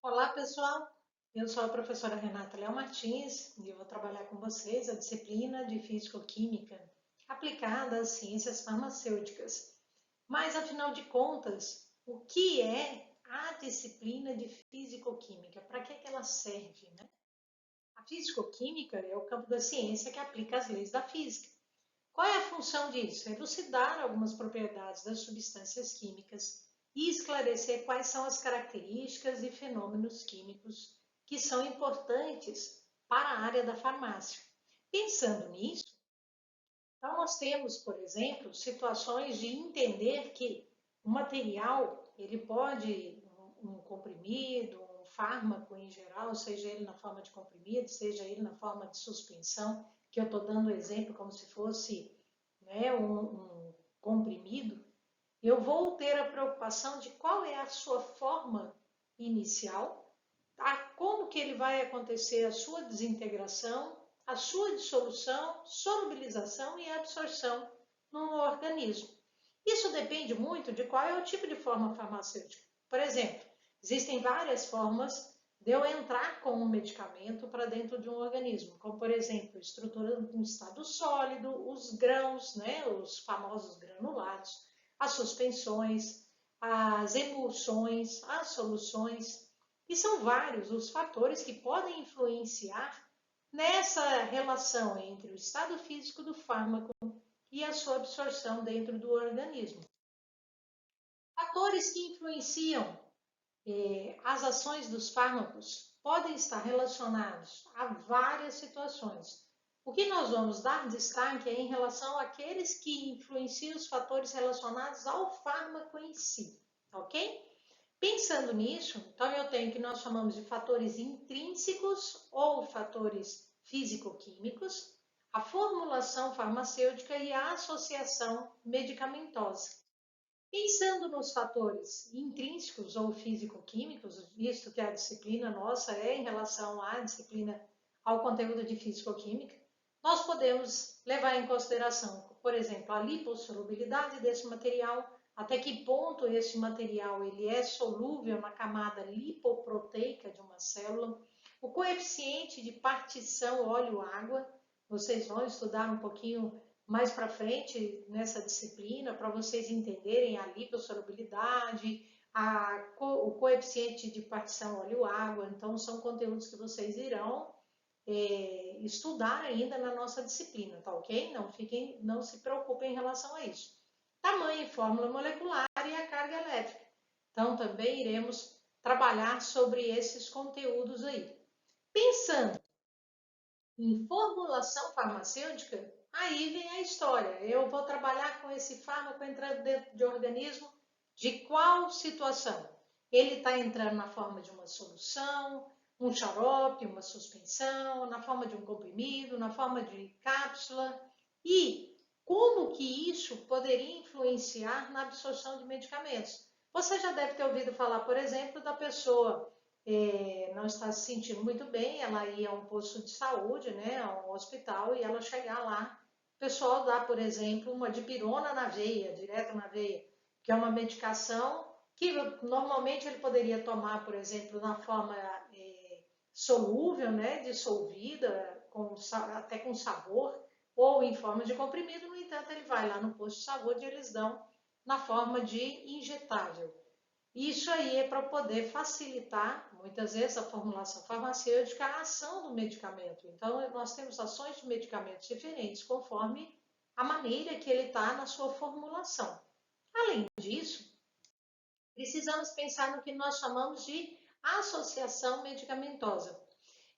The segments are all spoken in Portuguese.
Olá, pessoal. Eu sou a professora Renata Léo Martins e eu vou trabalhar com vocês a disciplina de Físico-Química aplicada às ciências farmacêuticas. Mas, afinal de contas, o que é a disciplina de Físico-Química? Para que ela serve, né? A Físico-Química é o campo da ciência que aplica as leis da física. Qual é a função disso? É elucidar algumas propriedades das substâncias químicas e esclarecer quais são as características e fenômenos químicos que são importantes para a área da farmácia. Pensando nisso, então nós temos, por exemplo, situações de entender que o material, ele pode, um comprimido, um fármaco em geral, seja ele na forma de comprimido, seja ele na forma de suspensão, que eu estou dando o exemplo como se fosse, né, um comprimido, eu vou ter a preocupação de qual é a sua forma inicial, como que ele vai acontecer a sua desintegração, a sua dissolução, solubilização e absorção no organismo. Isso depende muito de qual é o tipo de forma farmacêutica. Por exemplo, existem várias formas de eu entrar com um medicamento para dentro de um organismo, como por exemplo, estrutura em estado sólido, os grãos, né, os famosos granulados, as suspensões, as emulsões, as soluções. E são vários os fatores que podem influenciar nessa relação entre o estado físico do fármaco e a sua absorção dentro do organismo. Fatores que influenciam as ações dos fármacos podem estar relacionados a várias situações. O que nós vamos dar destaque é em relação àqueles que influenciam os fatores relacionados ao fármaco em si, ok? Pensando nisso, então eu tenho o que nós chamamos de fatores intrínsecos ou fatores físico-químicos, a formulação farmacêutica e a associação medicamentosa. Pensando nos fatores intrínsecos ou físico-químicos, visto que a disciplina nossa é em relação à disciplina ao conteúdo de físico-química, nós podemos levar em consideração, por exemplo, a lipossolubilidade desse material, até que ponto esse material ele é solúvel na camada lipoproteica de uma célula, o coeficiente de partição óleo-água, vocês vão estudar um pouquinho mais para frente nessa disciplina, para vocês entenderem a lipossolubilidade, o coeficiente de partição óleo-água. Então, são conteúdos que vocês irão estudar ainda na nossa disciplina, tá ok? Não se preocupem em relação a isso. Tamanho e fórmula molecular e a carga elétrica. Então, também iremos trabalhar sobre esses conteúdos aí. Pensando em formulação farmacêutica, aí vem a história. Eu vou trabalhar com esse fármaco entrando dentro de organismo de qual situação? Ele está entrando na forma de uma solução, um xarope, uma suspensão, na forma de um comprimido, na forma de cápsula. E como que isso poderia influenciar na absorção de medicamentos? Você já deve ter ouvido falar, por exemplo, da pessoa não está se sentindo muito bem, ela ia a um posto de saúde, né, a um hospital, e ela chegar lá, o pessoal dá, por exemplo, uma dipirona na veia, direto na veia, que é uma medicação que normalmente ele poderia tomar, por exemplo, na forma solúvel, né, dissolvida, até com sabor, ou em forma de comprimido. No entanto, ele vai lá no posto de saúde e eles dão na forma de injetável. Isso aí é para poder facilitar, muitas vezes, a formulação farmacêutica, a ação do medicamento. Então, nós temos ações de medicamentos diferentes conforme a maneira que ele está na sua formulação. Além disso, precisamos pensar no que nós chamamos de associação medicamentosa.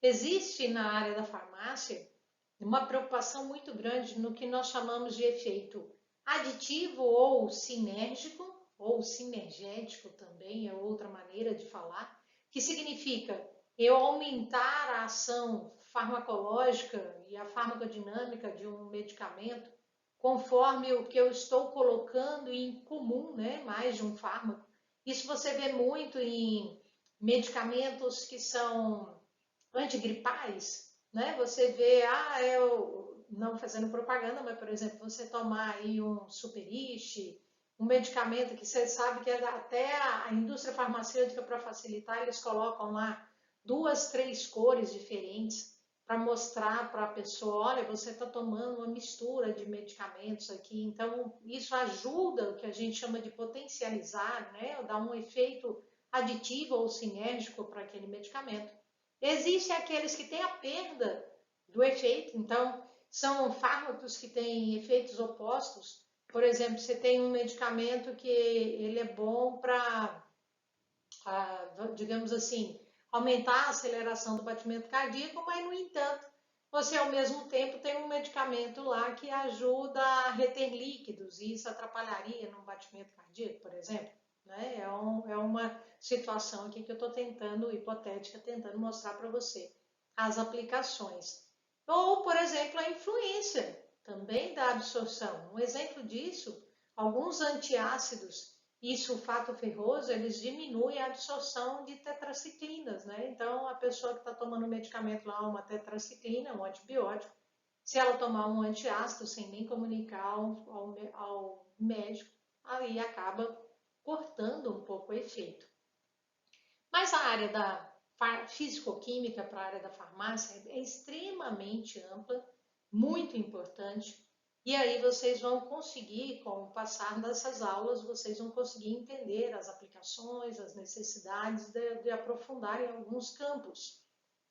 Existe na área da farmácia uma preocupação muito grande no que nós chamamos de efeito aditivo ou sinergético também é outra maneira de falar, que significa eu aumentar a ação farmacológica e a farmacodinâmica de um medicamento conforme o que eu estou colocando em comum, né, mais de um fármaco. Isso você vê muito em medicamentos que são antigripais, né? Você vê, eu não fazendo propaganda, mas por exemplo, você tomar aí um Superiste, um medicamento que você sabe que até a indústria farmacêutica, para facilitar, eles colocam lá 2, 3 cores diferentes para mostrar para a pessoa, olha, você está tomando uma mistura de medicamentos aqui, então isso ajuda o que a gente chama de potencializar, né? Dar um efeito aditivo ou sinérgico para aquele medicamento. Existem aqueles que têm a perda do efeito, então são fármacos que têm efeitos opostos. Por exemplo, você tem um medicamento que ele é bom para, digamos assim, aumentar a aceleração do batimento cardíaco, mas, no entanto, você ao mesmo tempo tem um medicamento lá que ajuda a reter líquidos, e isso atrapalharia no batimento cardíaco, por exemplo. Né? É uma situação aqui que eu estou tentando, hipotética, tentando mostrar para você as aplicações. Ou, por exemplo, a influência também da absorção. Um exemplo disso, alguns antiácidos e sulfato ferroso, eles diminuem a absorção de tetraciclinas, né? Então, a pessoa que está tomando um medicamento lá, uma tetraciclina, um antibiótico, se ela tomar um antiácido sem nem comunicar ao médico, aí acaba cortando um pouco o efeito. Mas a área da físico-química para a área da farmácia é extremamente ampla, muito importante. E aí vocês vão conseguir, com o passar dessas aulas, vocês vão conseguir entender as aplicações, as necessidades de aprofundar em alguns campos.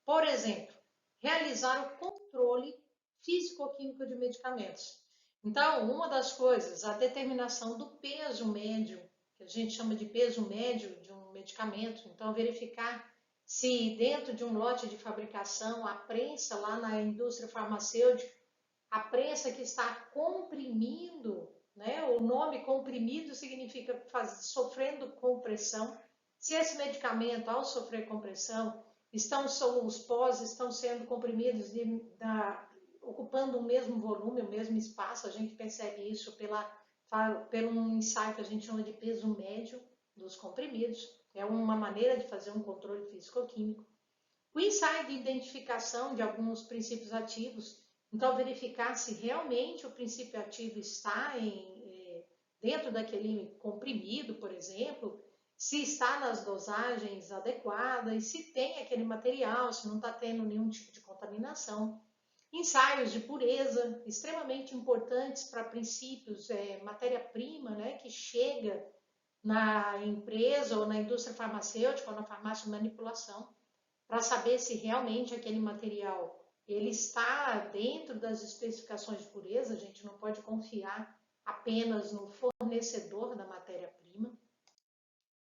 Por exemplo, realizar o controle físico-químico de medicamentos. Então, uma das coisas, a determinação do peso médio, que a gente chama de peso médio de um medicamento. Então, verificar se dentro de um lote de fabricação, a prensa lá na indústria farmacêutica, a prensa que está comprimindo, né? O nome comprimido significa sofrendo compressão. Se esse medicamento, ao sofrer compressão, os pós estão sendo comprimidos ocupando o mesmo volume, o mesmo espaço, a gente percebe isso pelo ensaio que a gente chama de peso médio dos comprimidos. É uma maneira de fazer um controle físico-químico. O ensaio de identificação de alguns princípios ativos, então verificar se realmente o princípio ativo está dentro daquele comprimido, por exemplo, se está nas dosagens adequadas, e se tem aquele material, se não está tendo nenhum tipo de contaminação. Ensaios de pureza, extremamente importantes para princípios, matéria-prima, né, que chega na empresa ou na indústria farmacêutica ou na farmácia de manipulação, para saber se realmente aquele material ele está dentro das especificações de pureza. A gente não pode confiar apenas no fornecedor da matéria-prima.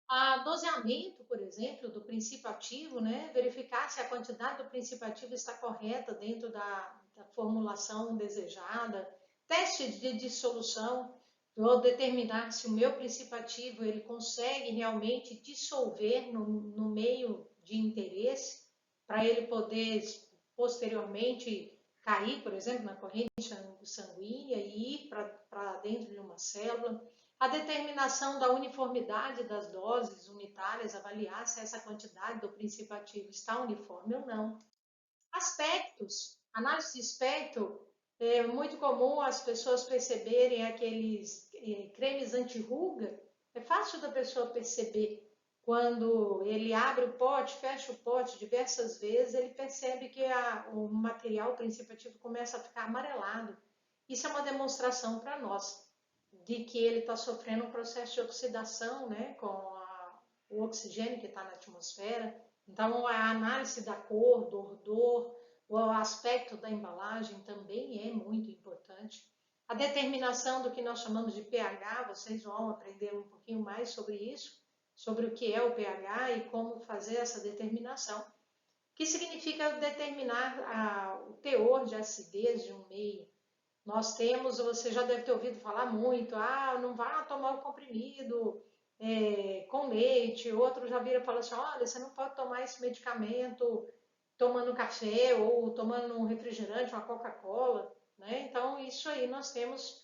A doseamento, por exemplo, do princípio ativo, né? Verificar se a quantidade do princípio ativo está correta dentro da formulação desejada. Testes de dissolução, vou determinar se o meu princípio ativo ele consegue realmente dissolver no meio de interesse, para ele poder posteriormente cair, por exemplo, na corrente sanguínea e ir para dentro de uma célula. A determinação da uniformidade das doses unitárias, avaliar se essa quantidade do princípio ativo está uniforme ou não. Aspectos, análise de espectro, é muito comum as pessoas perceberem aqueles cremes anti-ruga. É fácil da pessoa perceber quando ele abre o pote, fecha o pote diversas vezes, ele percebe que o material, o princípio ativo, começa a ficar amarelado. Isso é uma demonstração para nós de que ele está sofrendo um processo de oxidação, né, com o oxigênio que está na atmosfera. Então, a análise da cor, do odor, o aspecto da embalagem também é muito importante. A determinação do que nós chamamos de pH, vocês vão aprender um pouquinho mais sobre isso, sobre o que é o pH e como fazer essa determinação, que significa determinar o teor de acidez de um meio. Nós temos, você já deve ter ouvido falar muito, não vá tomar o comprimido com leite. Outro já vira e fala assim, olha, você não pode tomar esse medicamento tomando café ou tomando um refrigerante, uma Coca-Cola, né? Então, isso aí nós temos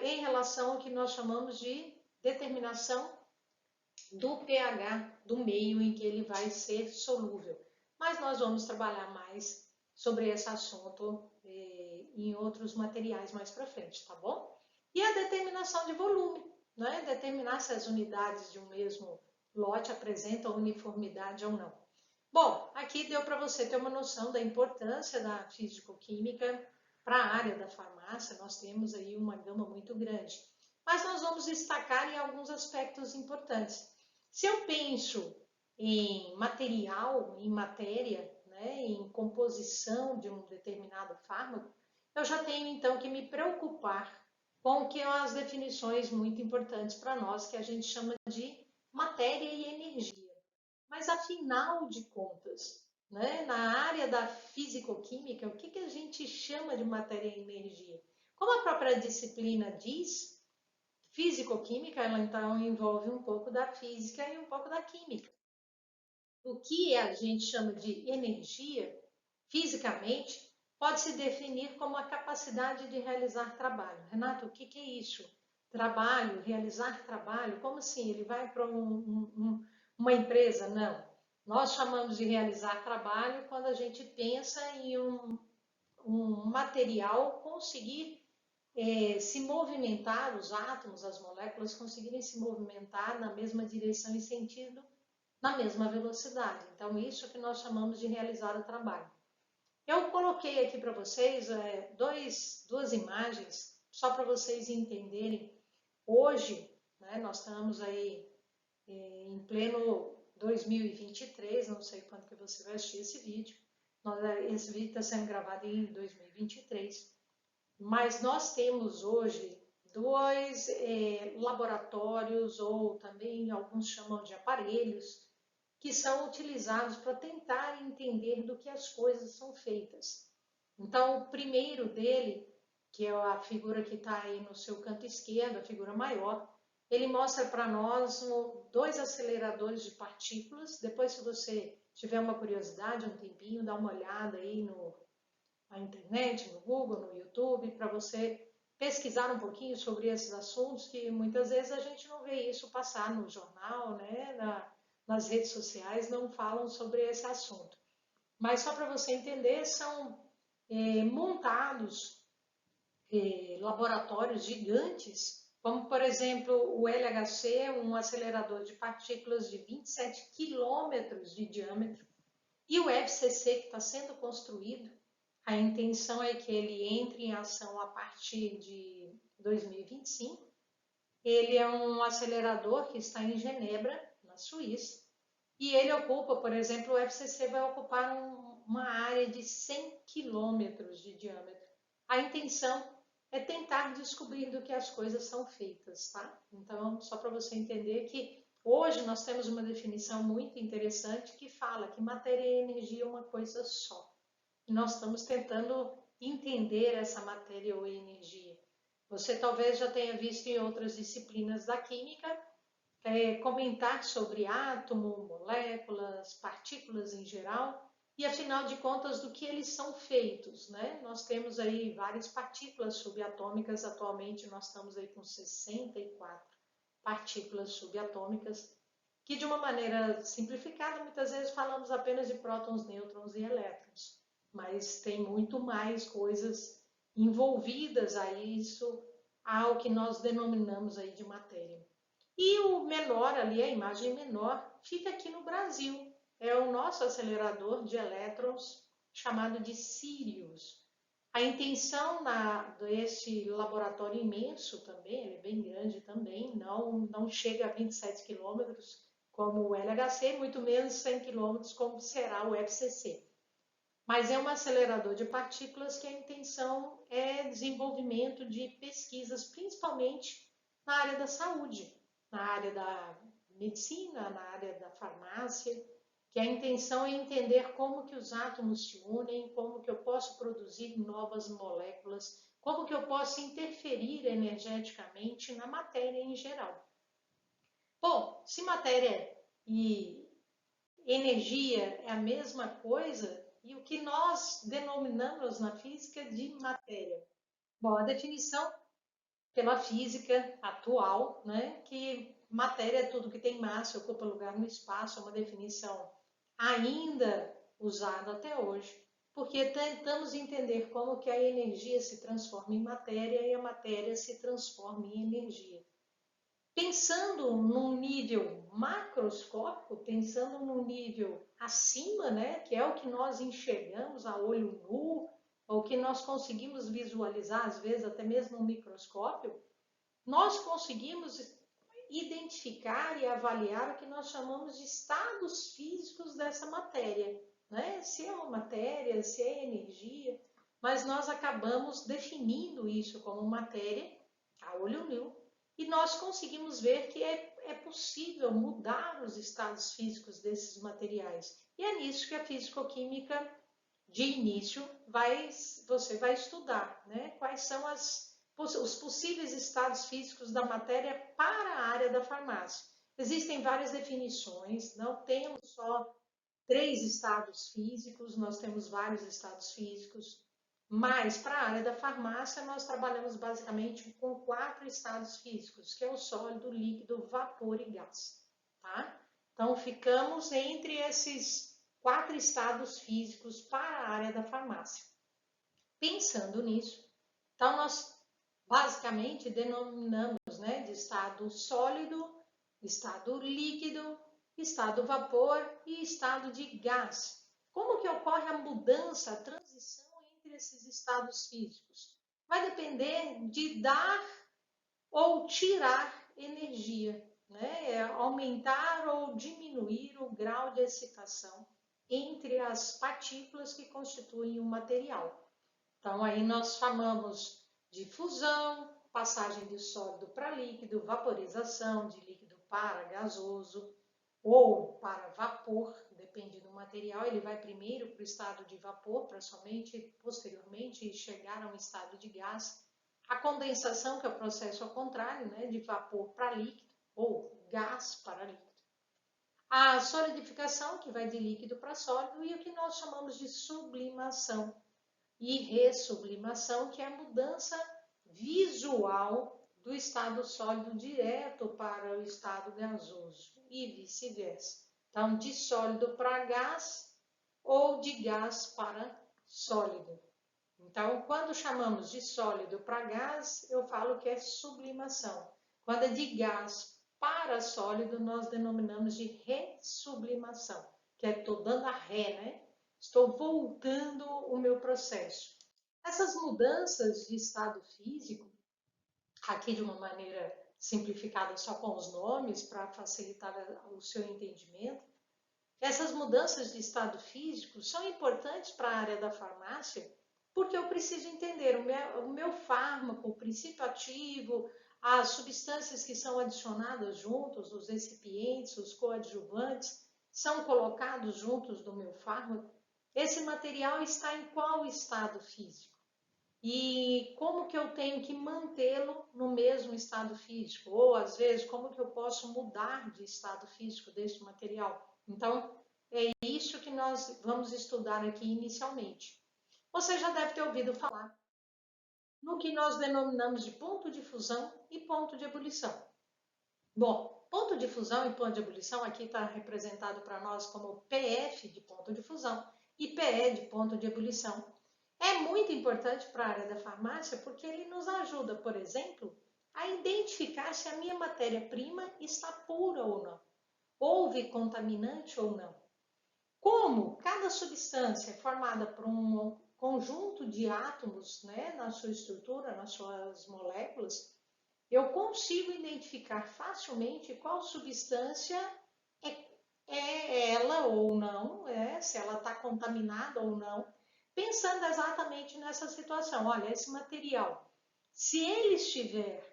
em relação ao que nós chamamos de determinação do pH do meio em que ele vai ser solúvel. Mas nós vamos trabalhar mais sobre esse assunto em outros materiais mais para frente, tá bom? E a determinação de volume. né, determinar se as unidades de um mesmo lote apresentam uniformidade ou não. Bom, aqui deu para você ter uma noção da importância da físico-química para a área da farmácia. Nós temos aí uma gama muito grande. Mas nós vamos destacar em alguns aspectos importantes. Se eu penso em material, em matéria, né, em composição de um determinado fármaco, eu já tenho então que me preocupar com o que são as definições muito importantes para nós, que a gente chama de matéria e energia. Mas afinal de contas, né, na área da físico-química, o que a gente chama de matéria e energia? Como a própria disciplina diz, físico-química, ela então envolve um pouco da física e um pouco da química. O que a gente chama de energia, fisicamente, pode se definir como a capacidade de realizar trabalho. Renato, o que é isso? Trabalho, realizar trabalho? Como assim? Ele vai para uma empresa? Não. Nós chamamos de realizar trabalho quando a gente pensa em um material conseguir se movimentar, os átomos, as moléculas conseguirem se movimentar na mesma direção e sentido na mesma velocidade. Então, isso que nós chamamos de realizar o trabalho. Eu coloquei aqui para vocês duas imagens, só para vocês entenderem. Hoje, né, nós estamos aí em pleno 2023, não sei quando que você vai assistir esse vídeo. Esse vídeo está sendo gravado em 2023. Mas nós temos hoje dois laboratórios, ou também alguns chamam de aparelhos, que são utilizados para tentar entender do que as coisas são feitas. Então, o primeiro dele, que é a figura que está aí no seu canto esquerdo, a figura maior, ele mostra para nós dois aceleradores de partículas. Depois, se você tiver uma curiosidade, um tempinho, dá uma olhada aí na internet, no Google, no YouTube, para você pesquisar um pouquinho sobre esses assuntos, que muitas vezes a gente não vê isso passar no jornal, né, nas redes sociais, não falam sobre esse assunto. Mas só para você entender, são montados laboratórios gigantes, como por exemplo o LHC, um acelerador de partículas de 27 quilômetros de diâmetro, e o FCC que está sendo construído. A intenção é que ele entre em ação a partir de 2025. Ele é um acelerador que está em Genebra, na Suíça, e ele ocupa, por exemplo, o FCC vai ocupar uma área de 100 quilômetros de diâmetro. A intenção é tentar descobrir do que as coisas são feitas, tá? Então, só para você entender que hoje nós temos uma definição muito interessante que fala que matéria e energia é uma coisa só. E nós estamos tentando entender essa matéria ou energia. Você talvez já tenha visto em outras disciplinas da química comentar sobre átomo, moléculas, partículas em geral, e afinal de contas do que eles são feitos, né? Nós temos aí várias partículas subatômicas, atualmente nós estamos aí com 64 partículas subatômicas, que de uma maneira simplificada, muitas vezes falamos apenas de prótons, nêutrons e elétrons, mas tem muito mais coisas envolvidas a isso, ao que nós denominamos aí de matéria. E o menor ali, a imagem menor, fica aqui no Brasil. É o nosso acelerador de elétrons, chamado de Sirius. A intenção desse laboratório imenso também, ele é bem grande também, não chega a 27 quilômetros como o LHC, muito menos 100 quilômetros como será o FCC. Mas é um acelerador de partículas que a intenção é desenvolvimento de pesquisas, principalmente na área da saúde, na área da medicina, na área da farmácia, que a intenção é entender como que os átomos se unem, como que eu posso produzir novas moléculas, como que eu posso interferir energeticamente na matéria em geral. Bom, se matéria e energia é a mesma coisa, e o que nós denominamos na física de matéria? Bom, a definição pela física atual, né, que matéria é tudo que tem massa, ocupa lugar no espaço, é uma definição ainda usada até hoje, porque tentamos entender como que a energia se transforma em matéria e a matéria se transforma em energia. Pensando num nível macroscópico, pensando num nível acima, né, que é o que nós enxergamos a olho nu, ou que nós conseguimos visualizar, às vezes até mesmo no microscópio, nós conseguimos identificar e avaliar o que nós chamamos de estados físicos dessa matéria, né? Se é uma matéria, se é energia, mas nós acabamos definindo isso como matéria a olho nu e nós conseguimos ver que é possível mudar os estados físicos desses materiais. E é nisso que a fisicoquímica de início você vai estudar, né? Quais são os possíveis estados físicos da matéria para a área da farmácia. Existem várias definições, não temos só 3 estados físicos, nós temos vários estados físicos, mas para a área da farmácia nós trabalhamos basicamente com 4 estados físicos, que é o sólido, líquido, vapor e gás, tá? Então ficamos entre esses 4 estados físicos para a área da farmácia. Pensando nisso, então nós basicamente denominamos, né, de estado sólido, estado líquido, estado vapor e estado de gás. Como que ocorre a mudança, a transição entre esses estados físicos? Vai depender de dar ou tirar energia, né? Aumentar ou diminuir o grau de excitação entre as partículas que constituem o material. Então, aí nós chamamos de fusão, passagem de sólido para líquido, vaporização de líquido para gasoso ou para vapor, depende do material. Ele vai primeiro para o estado de vapor, para somente posteriormente chegar a um estado de gás. A condensação, que é o processo ao contrário, né, de vapor para líquido ou gás para líquido. A solidificação, que vai de líquido para sólido, e o que nós chamamos de sublimação e ressublimação, que é a mudança visual do estado sólido direto para o estado gasoso e vice-versa. Então, de sólido para gás ou de gás para sólido. Então, quando chamamos de sólido para gás, eu falo que é sublimação. Quando é de gás para sólido, nós denominamos de ressublimação, que é estou dando a ré, né? Estou voltando o meu processo. Essas mudanças de estado físico, aqui de uma maneira simplificada só com os nomes, para facilitar o seu entendimento, essas mudanças de estado físico são importantes para a área da farmácia, porque eu preciso entender o meu fármaco, o princípio ativo, as substâncias que são adicionadas juntos, os recipientes, os coadjuvantes, são colocados juntos do meu fármaco. Esse material está em qual estado físico? E como que eu tenho que mantê-lo no mesmo estado físico? Ou, às vezes, como que eu posso mudar de estado físico desse material? Então, é isso que nós vamos estudar aqui inicialmente. Você já deve ter ouvido falar no que nós denominamos de ponto de fusão e ponto de ebulição. Bom, ponto de fusão e ponto de ebulição aqui está representado para nós como PF de ponto de fusão e PE de ponto de ebulição. É muito importante para a área da farmácia porque ele nos ajuda, por exemplo, a identificar se a minha matéria-prima está pura ou não, houve contaminante ou não. Como cada substância é formada por um conjunto de átomos, né, na sua estrutura, nas suas moléculas, eu consigo identificar facilmente qual substância é ela ou não, se ela está contaminada ou não, pensando exatamente nessa situação. Olha, esse material, se ele estiver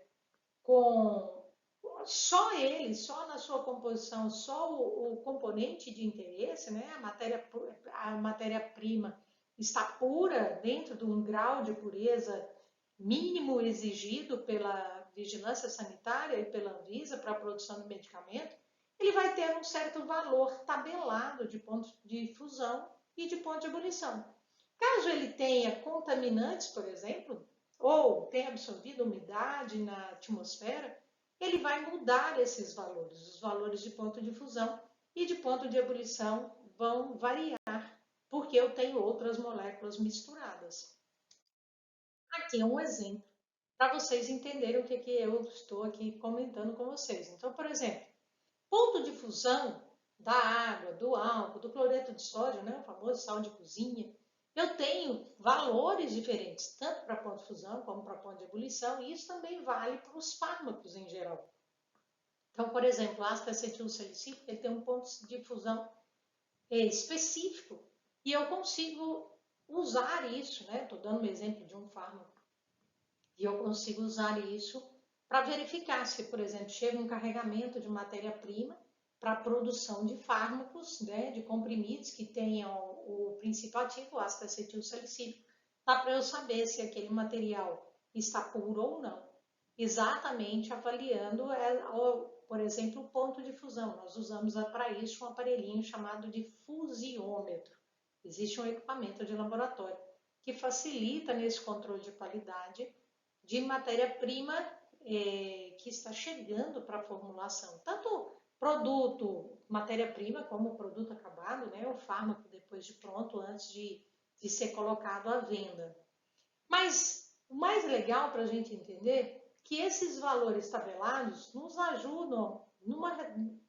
com só na sua composição, só o componente de interesse, né, a matéria-prima está pura dentro de um grau de pureza mínimo exigido pela vigilância sanitária e pela Anvisa para a produção do medicamento, ele vai ter um certo valor tabelado de ponto de fusão e de ponto de ebulição. Caso ele tenha contaminantes, por exemplo, ou tenha absorvido umidade na atmosfera, ele vai mudar esses valores. Os valores de ponto de fusão e de ponto de ebulição vão variar, porque eu tenho outras moléculas misturadas. Aqui é um exemplo para vocês entenderem o que eu estou aqui comentando com vocês. Então, por exemplo, ponto de fusão da água, do álcool, do cloreto de sódio, né, o famoso sal de cozinha, eu tenho valores diferentes, tanto para ponto de fusão como para ponto de ebulição, e isso também vale para os fármacos em geral. Então, por exemplo, o ácido acetil salicílico ele tem um ponto de fusão específico e eu consigo usar isso, né? Estou dando um exemplo de um fármaco, e eu consigo usar isso para verificar se, por exemplo, chega um carregamento de matéria-prima para a produção de fármacos, né, de comprimidos que tenham o princípio ativo, o ácido acetil salicílico, dá para eu saber se aquele material está puro ou não, exatamente avaliando, por exemplo, o ponto de fusão. Nós usamos para isso um aparelhinho chamado de fusiômetro. Existe um equipamento de laboratório que facilita nesse controle de qualidade de matéria-prima que está chegando para a formulação. Tanto produto, matéria-prima, como produto acabado, né? O fármaco depois de pronto, antes de ser colocado à venda. Mas o mais legal para a gente entender que esses valores tabelados nos ajudam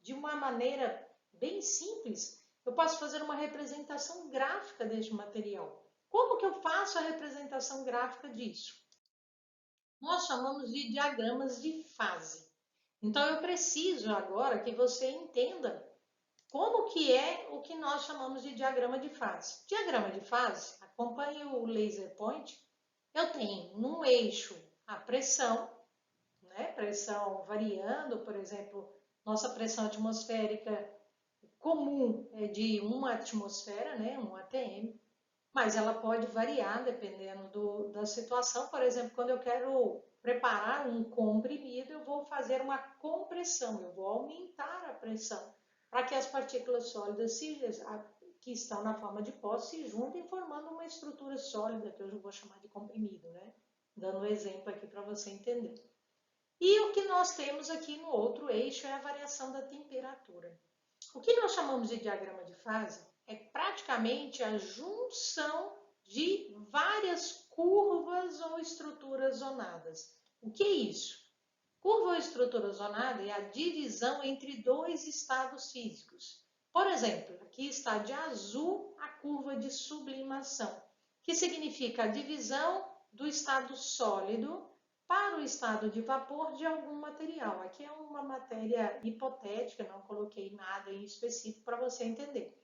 de uma maneira bem simples. Eu posso fazer uma representação gráfica deste material. Como que eu faço a representação gráfica disso? Nós chamamos de diagramas de fase. Então, eu preciso agora que você entenda como que é o que nós chamamos de diagrama de fase. Diagrama de fase, acompanhe o laser point, eu tenho num eixo a pressão, né? Pressão variando, por exemplo, nossa pressão atmosférica comum é de 1 atmosfera, né? 1 atm, mas ela pode variar dependendo da situação. Por exemplo, quando eu quero preparar um comprimido, eu vou fazer uma compressão, eu vou aumentar a pressão para que as partículas sólidas que estão na forma de pó se juntem, formando uma estrutura sólida, que eu vou chamar de comprimido, né? Dando um exemplo aqui para você entender. E o que nós temos aqui no outro eixo é a variação da temperatura. O que nós chamamos de diagrama de fase é praticamente a junção de várias curvas ou estruturas zonadas. O que é isso? Curva ou estrutura zonada é a divisão entre dois estados físicos. Por exemplo, aqui está de azul a curva de sublimação, que significa a divisão do estado sólido para o estado de vapor de algum material. Aqui é uma matéria hipotética, não coloquei nada em específico para você entender.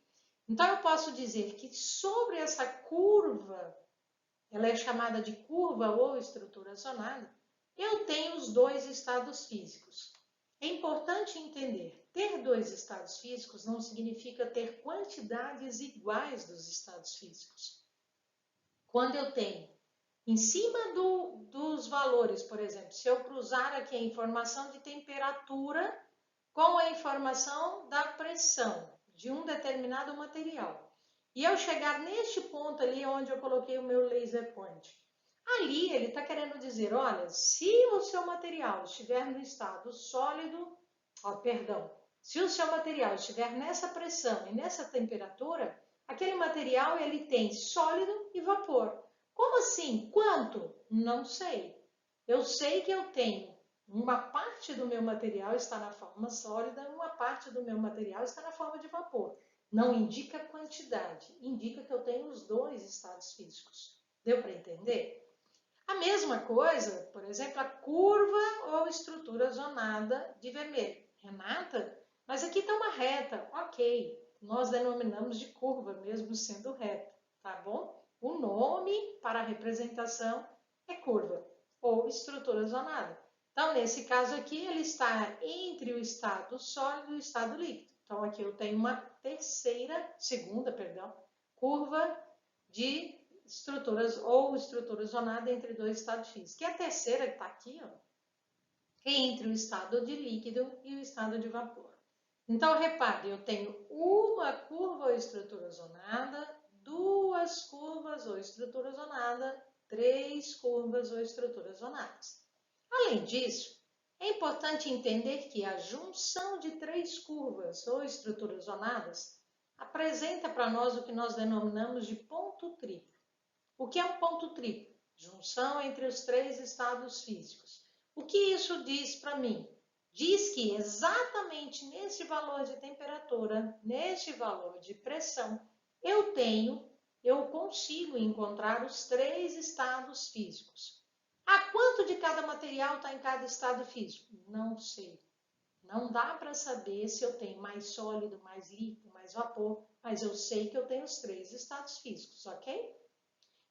Então, eu posso dizer que sobre essa curva, ela é chamada de curva ou estrutura zonada, eu tenho os dois estados físicos. É importante entender, ter dois estados físicos não significa ter quantidades iguais dos estados físicos. Quando eu tenho em cima dos valores, por exemplo, se eu cruzar aqui a informação de temperatura com a informação da pressão de um determinado material, e eu chegar neste ponto ali onde eu coloquei o meu laser point, ali ele está querendo dizer, olha, se o seu material estiver no estado sólido, se o seu material estiver nessa pressão e nessa temperatura, aquele material ele tem sólido e vapor. Como assim? Quanto? Não sei. Eu sei que eu tenho uma parte do meu material está na forma sólida, uma parte do meu material está na forma de vapor. Não indica quantidade, indica que eu tenho os dois estados físicos. Deu para entender? A mesma coisa, por exemplo, a curva ou estrutura zonada de vermelho. Renata, mas aqui está uma reta. Ok, nós denominamos de curva, mesmo sendo reta, tá bom? O nome para a representação é curva ou estrutura zonada. Então, nesse caso aqui, ele está entre o estado sólido e o estado líquido. Então, aqui eu tenho uma segunda, curva de estruturas ou estrutura zonada entre dois estados físicos. E a terceira que está aqui, ó, é entre o estado de líquido e o estado de vapor. Então, repare, eu tenho uma curva ou estrutura zonada, duas curvas ou estrutura zonada, três curvas ou estruturas zonadas. Além disso, é importante entender que a junção de três curvas ou estruturas zonadas apresenta para nós o que nós denominamos de ponto triplo. O que é um ponto triplo? junção entre os três estados físicos. O que isso diz para mim? Diz que exatamente nesse valor de temperatura, neste valor de pressão, eu consigo encontrar os três estados físicos. A quanto de cada material está em cada estado físico? Não sei. Não dá para saber se eu tenho mais sólido, mais líquido, mais vapor, mas eu sei que eu tenho os três estados físicos, ok?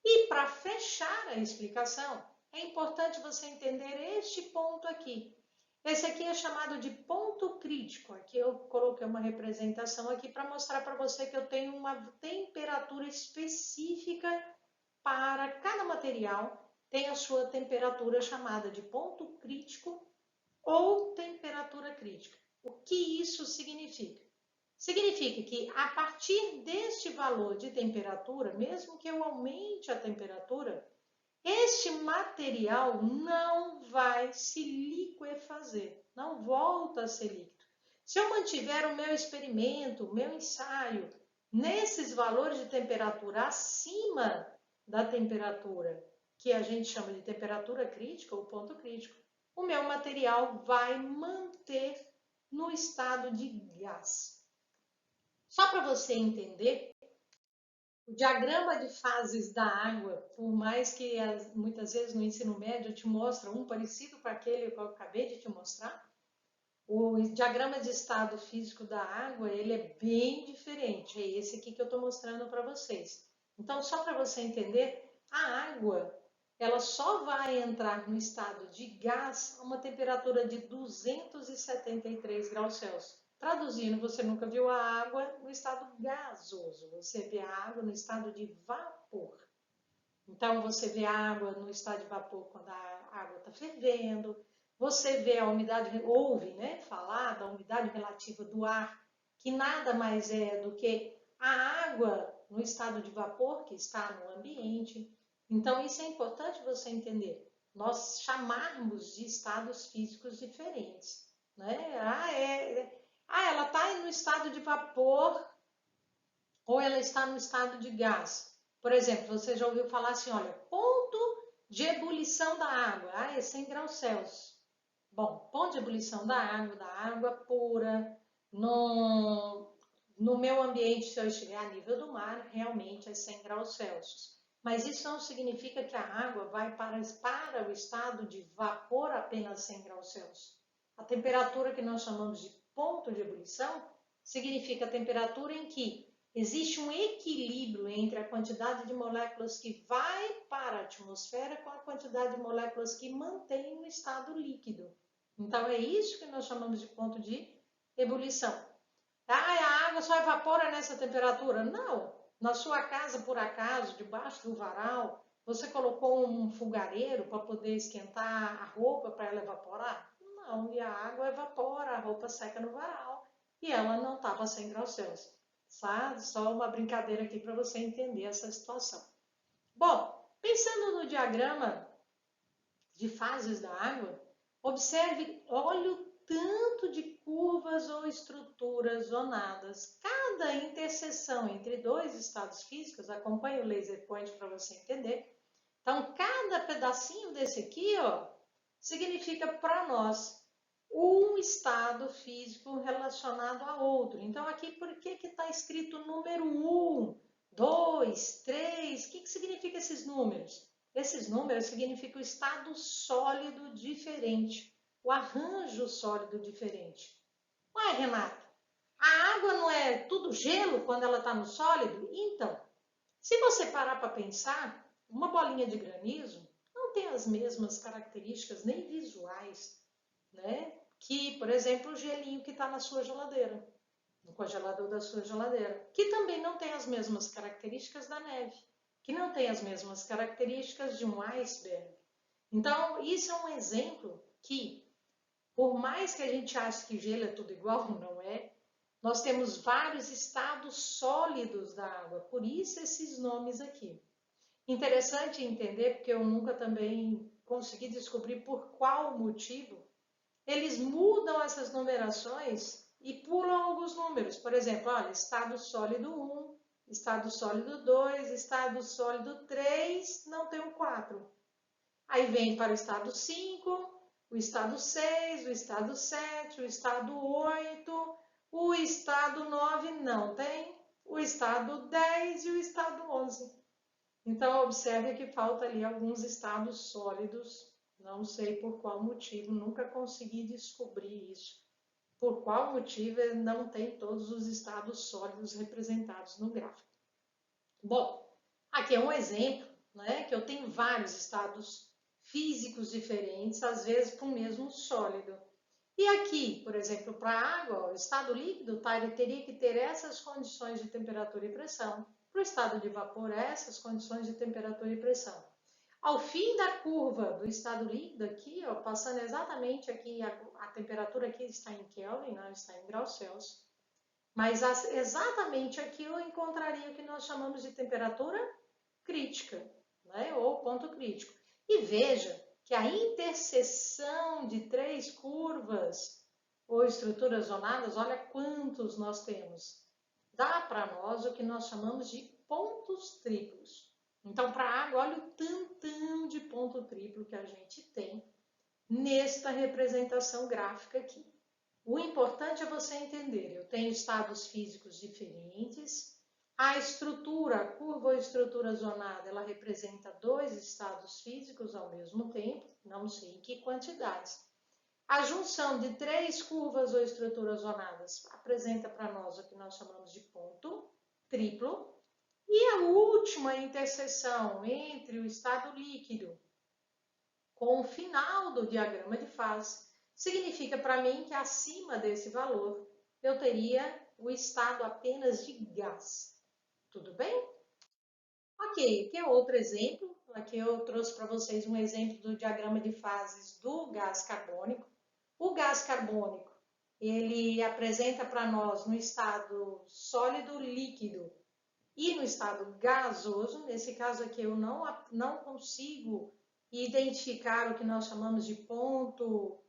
E para fechar a explicação, é importante você entender este ponto aqui. Esse aqui é chamado de ponto crítico. Aqui eu coloquei uma representação aqui para mostrar para você que eu tenho uma temperatura específica para cada material, tem a sua temperatura chamada de ponto crítico ou temperatura crítica. O que isso significa? Significa que a partir deste valor de temperatura, mesmo que eu aumente a temperatura, este material não vai se liquefazer, não volta a ser líquido. Se eu mantiver o meu experimento, o meu ensaio, nesses valores de temperatura acima da temperatura que a gente chama de temperatura crítica ou ponto crítico, o meu material vai manter no estado de gás. Só para você entender, o diagrama de fases da água, por mais que muitas vezes no ensino médio te mostra um parecido com aquele que eu acabei de te mostrar, o diagrama de estado físico da água, ele é bem diferente. É esse aqui que eu estou mostrando para vocês. Então, só para você entender, a água, ela só vai entrar no estado de gás a uma temperatura de 273 graus Celsius. Traduzindo, você nunca viu a água no estado gasoso, você vê a água no estado de vapor. Então, você vê a água no estado de vapor quando a água está fervendo, você vê a umidade, ouve, né, falar da umidade relativa do ar, que nada mais é do que a água no estado de vapor que está no ambiente. Então, isso é importante você entender. Nós chamarmos de estados físicos diferentes, né? Ela está no estado de vapor ou ela está no estado de gás. Por exemplo, você já ouviu falar assim, olha, ponto de ebulição da água, é 100 graus Celsius. Bom, ponto de ebulição da água pura, no meu ambiente, se eu estiver a nível do mar, realmente é 100 graus Celsius. Mas isso não significa que a água vai para o estado de vapor apenas 100 graus Celsius. A temperatura que nós chamamos de ponto de ebulição significa a temperatura em que existe um equilíbrio entre a quantidade de moléculas que vai para a atmosfera com a quantidade de moléculas que mantém no estado líquido. Então, é isso que nós chamamos de ponto de ebulição. A água só evapora nessa temperatura? Não. Na sua casa, por acaso, debaixo do varal, você colocou um fogareiro para poder esquentar a roupa para ela evaporar? Não, e a água evapora, a roupa seca no varal e ela não estava 100 graus Celsius. Sabe? Só uma brincadeira aqui para você entender essa situação. Bom, pensando no diagrama de fases da água, observe, olhe o tanto de curvas ou estruturas zonadas. Cada interseção entre dois estados físicos, acompanhe o laser point para você entender. Então, cada pedacinho desse aqui, ó, significa para nós um estado físico relacionado a outro. Então, aqui, por que está escrito número 1, 2, 3? O que significa esses números? Esses números significam o estado sólido diferente, o arranjo sólido diferente. Ué, Renata, a água não é tudo gelo quando ela está no sólido? Então, se você parar para pensar, uma bolinha de granizo não tem as mesmas características nem visuais, né? Que, por exemplo, o gelinho que está na sua geladeira, no congelador da sua geladeira, que também não tem as mesmas características da neve, que não tem as mesmas características de um iceberg. Então, isso é um exemplo que, por mais que a gente ache que gelo é tudo igual, não é? Nós temos vários estados sólidos da água, por isso esses nomes aqui. Interessante entender, porque eu nunca também consegui descobrir por qual motivo eles mudam essas numerações e pulam alguns números. Por exemplo, olha, estado sólido 1, estado sólido 2, estado sólido 3, não tem o 4. Aí vem para o estado 5, o estado 6, o estado 7, o estado 8, o estado 9 não tem, o estado 10 e o estado 11. Então, observe que falta ali alguns estados sólidos, não sei por qual motivo, nunca consegui descobrir isso. Por qual motivo ele não tem todos os estados sólidos representados no gráfico. Bom, aqui é um exemplo, né, que eu tenho vários estados físicos diferentes, às vezes para o mesmo sólido. E aqui, por exemplo, para a água, o estado líquido, tá, ele teria que ter essas condições de temperatura e pressão. Para o estado de vapor, essas condições de temperatura e pressão. Ao fim da curva do estado líquido aqui, ó, passando exatamente aqui, a temperatura aqui está em Kelvin, não está em graus Celsius. Mas exatamente aqui eu encontraria o que nós chamamos de temperatura crítica, né? Ou ponto crítico. E veja que a interseção de três curvas ou estruturas zonadas, olha quantos nós temos. Dá para nós o que nós chamamos de pontos triplos. Então, para a água, olha o tantão de ponto triplo que a gente tem nesta representação gráfica aqui. O importante é você entender, eu tenho estados físicos diferentes, a estrutura, a curva ou estrutura zonada, ela representa dois estados físicos ao mesmo tempo, não sei em que quantidades. A junção de três curvas ou estruturas zonadas apresenta para nós o que nós chamamos de ponto triplo. E a última interseção entre o estado líquido com o final do diagrama de fase significa para mim que acima desse valor eu teria o estado apenas de gás. Tudo bem? Ok, aqui é outro exemplo. Aqui eu trouxe para vocês um exemplo do diagrama de fases do gás carbônico. O gás carbônico, ele apresenta para nós no estado sólido líquido e no estado gasoso. Nesse caso aqui eu não consigo identificar o que nós chamamos de ponto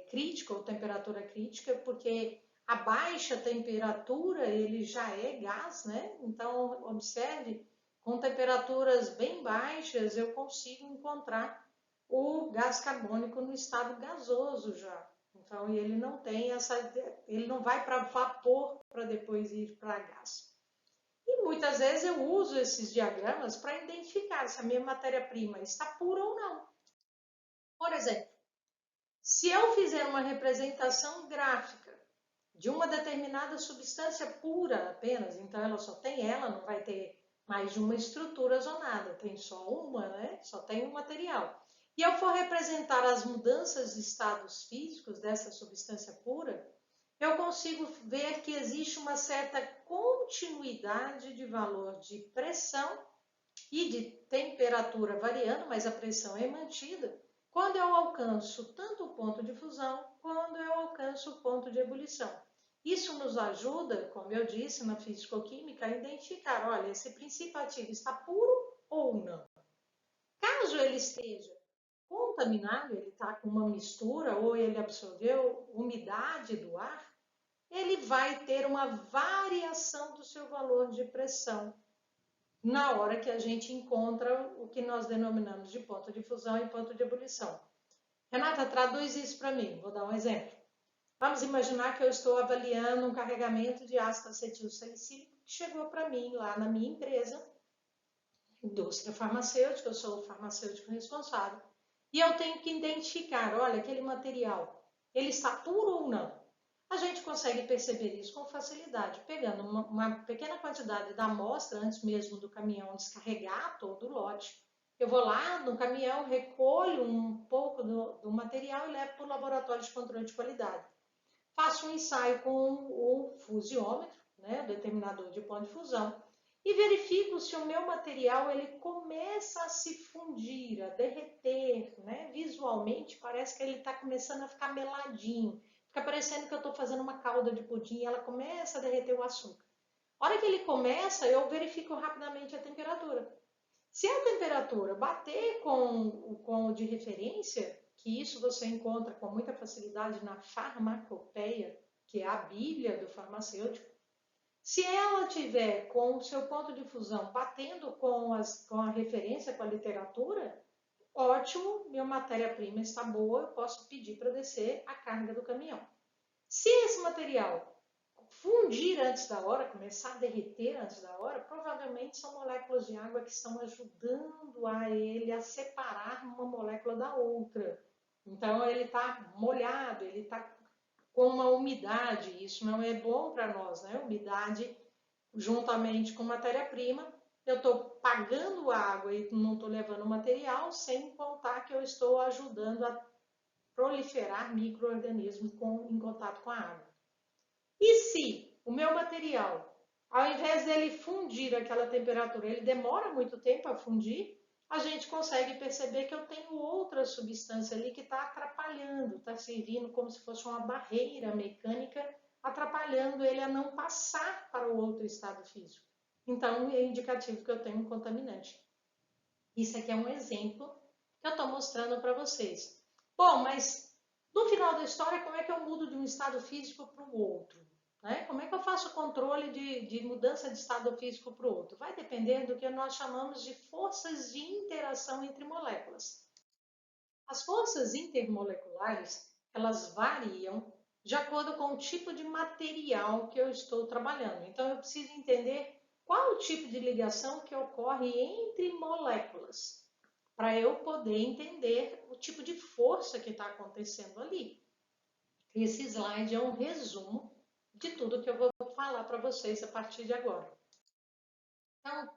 crítico ou temperatura crítica, porque a baixa temperatura ele já é gás, né? Então observe, com temperaturas bem baixas eu consigo encontrar o gás carbônico no estado gasoso já. Então ele não tem ele não vai para vapor para depois ir para gás. E muitas vezes eu uso esses diagramas para identificar se a minha matéria-prima está pura ou não. Por exemplo, se eu fizer uma representação gráfica de uma determinada substância pura apenas, então ela só tem ela, não vai ter mais de uma estrutura zonada, tem só uma, né? Só tem um material. E eu for representar as mudanças de estados físicos dessa substância pura, eu consigo ver que existe uma certa continuidade de valor de pressão e de temperatura variando, mas a pressão é mantida, quando eu alcanço tanto o ponto de fusão, quando eu alcanço o ponto de ebulição. Isso nos ajuda, como eu disse na físico-química, a identificar, olha, esse princípio ativo está puro ou não. Caso ele esteja contaminado, ele está com uma mistura ou ele absorveu umidade do ar, ele vai ter uma variação do seu valor de pressão na hora que a gente encontra o que nós denominamos de ponto de fusão e ponto de ebulição. Renata, traduz isso para mim. Vou dar um exemplo. Vamos imaginar que eu estou avaliando um carregamento de ácido acetil salicílico que chegou para mim lá na minha empresa, indústria farmacêutica, eu sou o farmacêutico responsável, e eu tenho que identificar, olha, aquele material, ele está puro ou não? A gente consegue perceber isso com facilidade, pegando uma pequena quantidade da amostra antes mesmo do caminhão descarregar todo o lote. Eu vou lá no caminhão, recolho um pouco do material e levo para o laboratório de controle de qualidade. Faço um ensaio com o fusiômetro, né, o determinador de ponto de fusão, e verifico se o meu material ele começa a se fundir, a derreter, né? Visualmente parece que ele está começando a ficar meladinho. Fica parecendo que eu estou fazendo uma calda de pudim e ela começa a derreter o açúcar. A hora que ele começa, eu verifico rapidamente a temperatura. Se a temperatura bater com o de referência, que isso você encontra com muita facilidade na farmacopeia, que é a bíblia do farmacêutico, se ela tiver com o seu ponto de fusão batendo com a referência, com a literatura, ótimo, minha matéria-prima está boa, eu posso pedir para descer a carga do caminhão. Se esse material fundir antes da hora, começar a derreter antes da hora, provavelmente são moléculas de água que estão ajudando a ele a separar uma molécula da outra. Então ele está molhado, ele está com uma umidade, isso não é bom para nós, né? Umidade juntamente com matéria-prima, eu estou pagando água e não estou levando material, sem contar que eu estou ajudando a proliferar micro-organismos em contato com a água. E se o meu material, ao invés dele fundir aquela temperatura, ele demora muito tempo a fundir, a gente consegue perceber que eu tenho outra substância ali que está atrapalhando, está servindo como se fosse uma barreira mecânica, atrapalhando ele a não passar para o outro estado físico. Então, é indicativo que eu tenho um contaminante. Isso aqui é um exemplo que eu estou mostrando para vocês. Bom, mas no final da história, como é que eu mudo de um estado físico para o outro? Né? Como é que eu faço o controle de mudança de estado físico para o outro? Vai depender do que nós chamamos de forças de interação entre moléculas. As forças intermoleculares, elas variam de acordo com o tipo de material que eu estou trabalhando. Então, eu preciso entender qual o tipo de ligação que ocorre entre moléculas, para eu poder entender o tipo de força que está acontecendo ali. Esse slide é um resumo de tudo que eu vou falar para vocês a partir de agora. Então,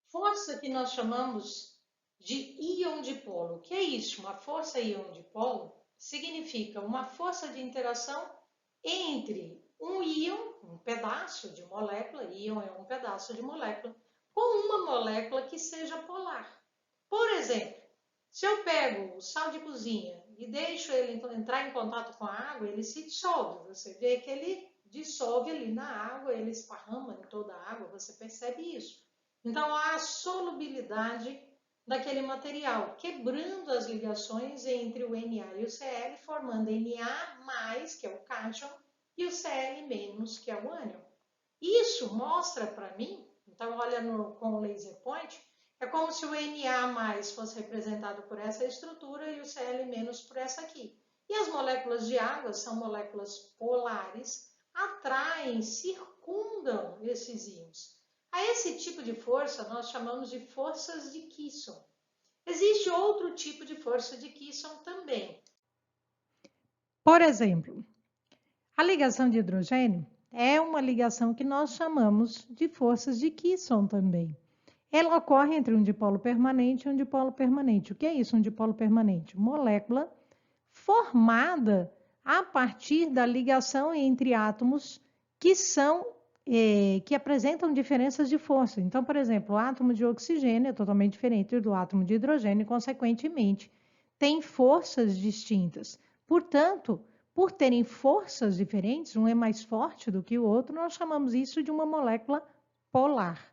força que nós chamamos de íon dipolo. O que é isso? Uma força íon dipolo significa uma força de interação entre um íon, um pedaço de molécula, íon é um pedaço de molécula, com uma molécula que seja polar. Por exemplo, se eu pego o sal de cozinha e deixo ele entrar em contato com a água, ele se dissolve. Você vê que ele dissolve ali na água, ele esparrama em toda a água, você percebe isso. Então, há a solubilidade daquele material, quebrando as ligações entre o Na e o Cl, formando Na+, que é o cátion, e o Cl-, que é o ânion. Isso mostra para mim, então olha com o laser point, é como se o Na+ fosse representado por essa estrutura e o Cl- por essa aqui. E as moléculas de água são moléculas polares, atraem, circundam esses íons. A esse tipo de força nós chamamos de forças de Kisson. Existe outro tipo de força de Kisson também. Por exemplo, a ligação de hidrogênio é uma ligação que nós chamamos de forças de Kisson também. Ela ocorre entre um dipolo permanente e um dipolo permanente. O que é isso, um dipolo permanente? Molécula formada a partir da ligação entre átomos que apresentam diferenças de força. Então, por exemplo, o átomo de oxigênio é totalmente diferente do átomo de hidrogênio e, consequentemente, tem forças distintas. Portanto, por terem forças diferentes, um é mais forte do que o outro, nós chamamos isso de uma molécula polar.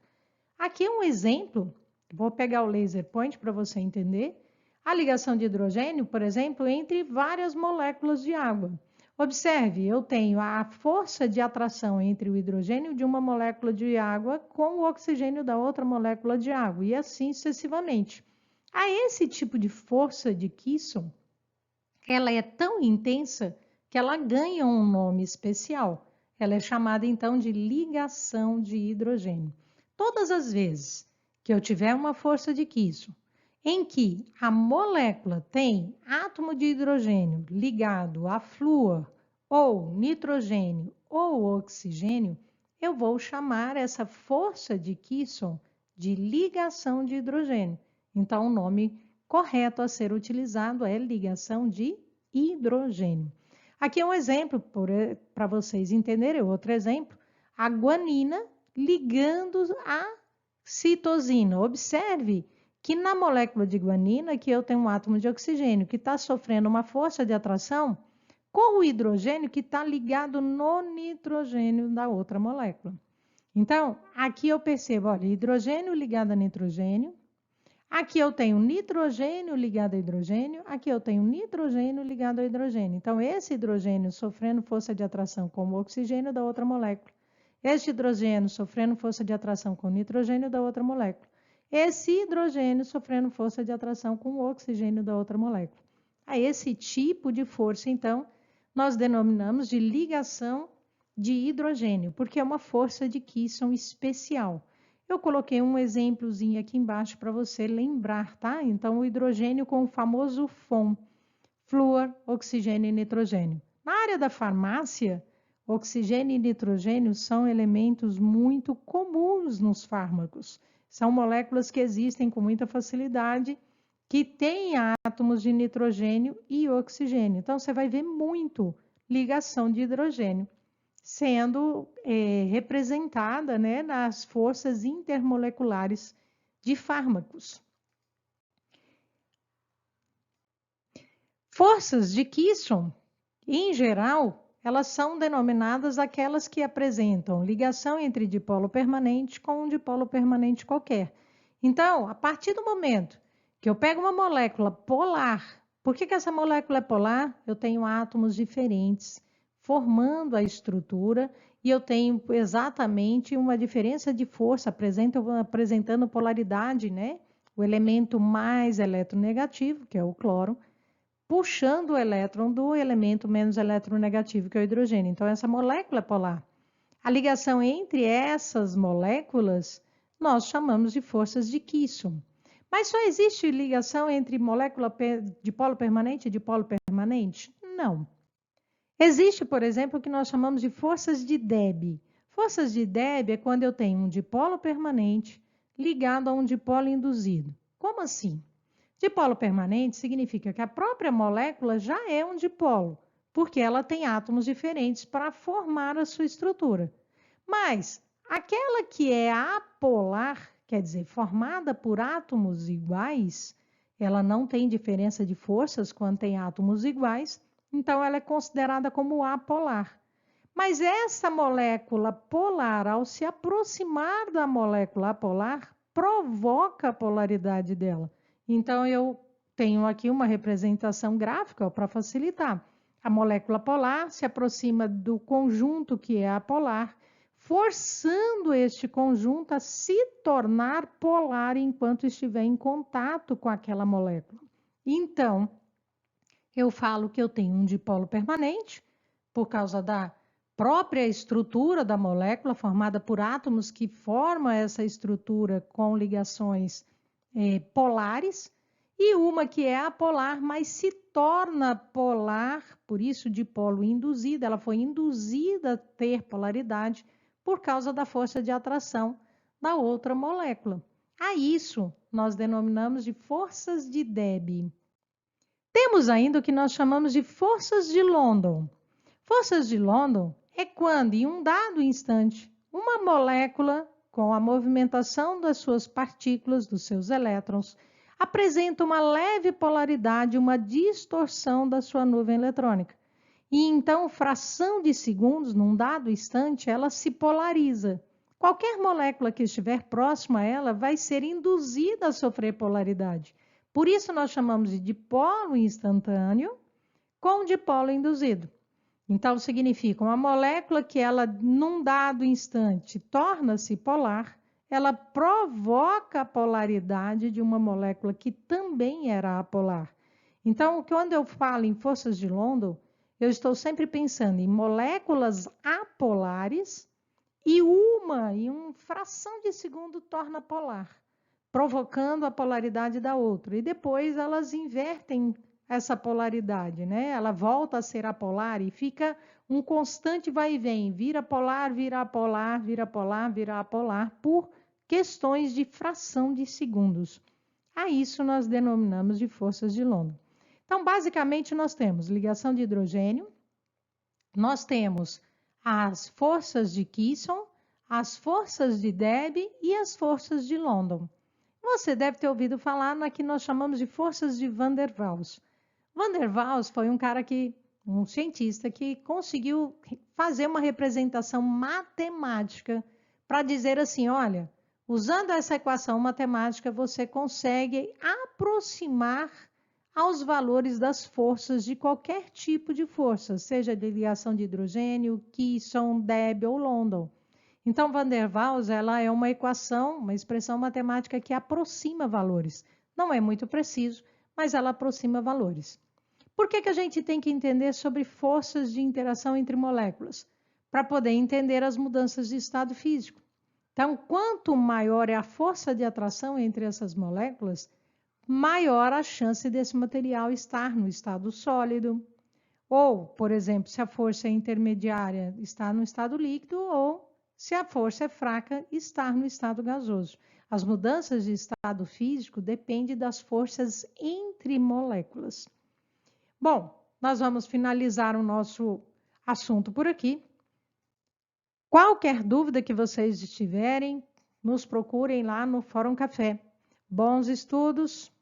Aqui é um exemplo, vou pegar o laser point para você entender, a ligação de hidrogênio, por exemplo, entre várias moléculas de água. Observe, eu tenho a força de atração entre o hidrogênio de uma molécula de água com o oxigênio da outra molécula de água, e assim sucessivamente. A esse tipo de força de Kisson, ela é tão intensa que ela ganha um nome especial. Ela é chamada então de ligação de hidrogênio. Todas as vezes que eu tiver uma força de Kisson em que a molécula tem átomo de hidrogênio ligado a flúor, ou nitrogênio, ou oxigênio, eu vou chamar essa força de Kisson de ligação de hidrogênio. Então, o nome correto a ser utilizado é ligação de hidrogênio. Aqui é um exemplo para vocês entenderem, outro exemplo, a guanina ligando a citosina. Observe que na molécula de guanina, que eu tenho um átomo de oxigênio que está sofrendo uma força de atração com o hidrogênio que está ligado no nitrogênio da outra molécula. Então, aqui eu percebo, olha, hidrogênio ligado a nitrogênio, aqui eu tenho nitrogênio ligado a hidrogênio, aqui eu tenho nitrogênio ligado a hidrogênio. Então, esse hidrogênio sofrendo força de atração com o oxigênio da outra molécula. Este hidrogênio sofrendo força de atração com o nitrogênio da outra molécula. esse hidrogênio sofrendo força de atração com o oxigênio da outra molécula. A esse tipo de força, então, nós denominamos de ligação de hidrogênio, porque é uma força de Kisson especial. Eu coloquei um exemplozinho aqui embaixo para você lembrar, tá? Então, o hidrogênio com o famoso FON, flúor, oxigênio e nitrogênio. Na área da farmácia, oxigênio e nitrogênio são elementos muito comuns nos fármacos. São moléculas que existem com muita facilidade, que têm átomos de nitrogênio e oxigênio. Então, você vai ver muito ligação de hidrogênio sendo representada, né, nas forças intermoleculares de fármacos. Forças de Kisson, em geral, elas são denominadas aquelas que apresentam ligação entre dipolo permanente com um dipolo permanente qualquer. Então, a partir do momento que eu pego uma molécula polar, por que essa molécula é polar? Eu tenho átomos diferentes formando a estrutura e eu tenho exatamente uma diferença de força, apresentando polaridade, né? O elemento mais eletronegativo, que é o cloro, puxando o elétron do elemento menos eletronegativo, que é o hidrogênio. Então, essa molécula é polar. A ligação entre essas moléculas nós chamamos de forças de Kisson. Mas só existe ligação entre molécula de polo permanente e dipolo permanente? Não. Existe, por exemplo, o que nós chamamos de forças de Debye. Forças de Debye é quando eu tenho um dipolo permanente ligado a um dipolo induzido. Como assim? Dipolo permanente significa que a própria molécula já é um dipolo, porque ela tem átomos diferentes para formar a sua estrutura. Mas aquela que é apolar, quer dizer, formada por átomos iguais, ela não tem diferença de forças quando tem átomos iguais, então ela é considerada como apolar. Mas essa molécula polar, ao se aproximar da molécula apolar, provoca a polaridade dela. Então, eu tenho aqui uma representação gráfica para facilitar. A molécula polar se aproxima do conjunto que é apolar, forçando este conjunto a se tornar polar enquanto estiver em contato com aquela molécula. Então, eu falo que eu tenho um dipolo permanente, por causa da própria estrutura da molécula, formada por átomos que formam essa estrutura com ligações polares, e uma que é apolar, mas se torna polar, por isso dipolo induzido, ela foi induzida a ter polaridade por causa da força de atração da outra molécula. A isso nós denominamos de forças de Debye. Temos ainda o que nós chamamos de forças de London. Forças de London é quando, em um dado instante, uma molécula, com a movimentação das suas partículas, dos seus elétrons, apresenta uma leve polaridade, uma distorção da sua nuvem eletrônica. E então, fração de segundos, num dado instante, ela se polariza. Qualquer molécula que estiver próxima a ela vai ser induzida a sofrer polaridade. Por isso, nós chamamos de dipolo instantâneo com dipolo induzido. Então, significa uma molécula que ela, num dado instante, torna-se polar, ela provoca a polaridade de uma molécula que também era apolar. Então, quando eu falo em forças de London, eu estou sempre pensando em moléculas apolares e uma, em uma fração de segundo, torna polar, provocando a polaridade da outra. E depois elas invertem essa polaridade, né? Ela volta a ser apolar e fica um constante vai e vem, vira polar, vira apolar, vira polar, vira apolar, por questões de fração de segundos. A isso nós denominamos de forças de London. Então, basicamente, nós temos ligação de hidrogênio, nós temos as forças de Kisson, as forças de Debye e as forças de London. Você deve ter ouvido falar na que nós chamamos de forças de Van der Waals. Van der Waals foi um cientista que conseguiu fazer uma representação matemática para dizer assim, olha, usando essa equação matemática, você consegue aproximar aos valores das forças de qualquer tipo de força, seja de ligação de hidrogênio, Kisson, Debye ou London. Então, Van der Waals, ela é uma equação, uma expressão matemática que aproxima valores. Não é muito preciso, mas ela aproxima valores. Por que a gente tem que entender sobre forças de interação entre moléculas? Para poder entender as mudanças de estado físico. Então, quanto maior é a força de atração entre essas moléculas, maior a chance desse material estar no estado sólido. Ou, por exemplo, se a força é intermediária, está no estado líquido, ou se a força é fraca, estar no estado gasoso. As mudanças de estado físico dependem das forças entre moléculas. Bom, nós vamos finalizar o nosso assunto por aqui. Qualquer dúvida que vocês tiverem, nos procurem lá no Fórum Café. Bons estudos!